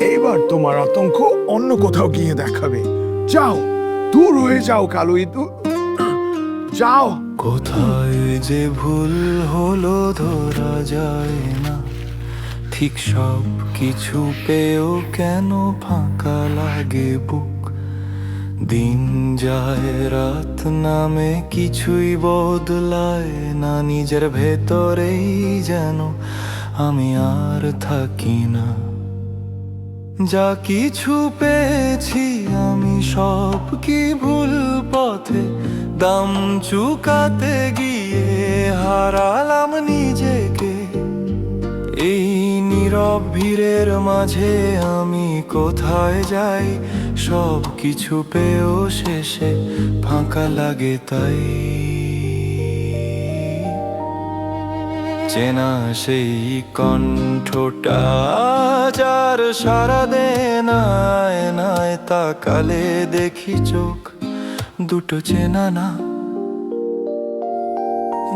এইবার তোমার আতঙ্ক অন্য কোথাও গিয়ে দেখাবে। যাও, দূর হয়ে যাও কালো ইঁদুর, যাও। কোথায় যে ভুল হলো ধরা যায় না, ঠিক সব কিছু পেয়েও কেন ফাঁকা লাগে বুক। দিন যায় রাত নামে কিছুই বদলায় না, নিজের ভেতরেই যেন আমি আর থাকি না। যা কিছু পেয়েছি আমি সব কি ভুল পথে দাম চুকাতে গিয়ে হারালাম নিজেকে। এই নীরব ভিড়ের মাঝে আমি কোথায় যাই, সব কিছু পেয়েও শেষে ফাঁকা লাগে তাই। চেনা সেই কণ্ঠটা যার সারা দেন আয়নায় তাকালে দেখি চোখ দুটো চেনা না।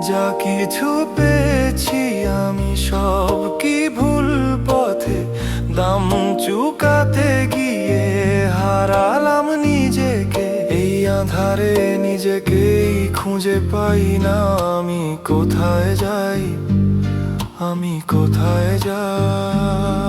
যা কিছু পেয়েছি আমি সব কি ভুল পথে দাম চুকাতে গিয়ে হারালাম নিজেকে। এই আঁধারে নিজেকেই খুঁজে পাই না, আমি কোথায় যাই, আমি কোথায় যাই।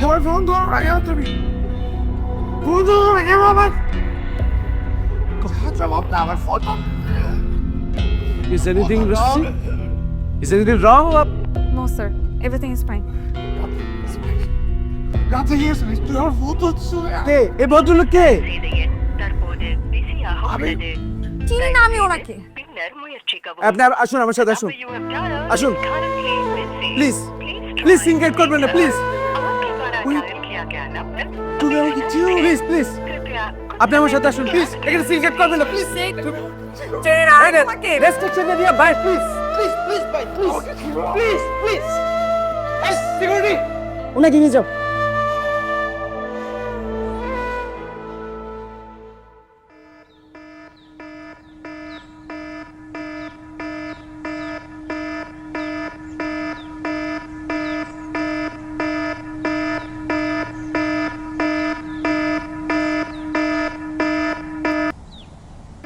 আমার ফোন ধরো না কেন তুমি? ফোন ধরো না কেন আমার? কথা জবাব না, আমার phone. Is anything wrong? Is anything wrong? No, sir. Everything is fine. গাছে গিয়েছে, তুই আমার ফোন ধরছো? কে? এই ভদ্রলোক কে? চিনি না আমি ওনাকে। আপনি আসুন, আমার সাথে আসুন। আসুন। প্লিজ, প্লিজ সিনক্রেট করবেন না, প্লিজ। তুমি আমাকে চিনো? Please, please. আপনি আমার সাথে আসুন, প্লিজ। এখানে সিনক্রেট করবেন না, please. Restriction area bye, please. Please, please, bye, please. Please, please. Security, ওনাকে নিয়ে যাও।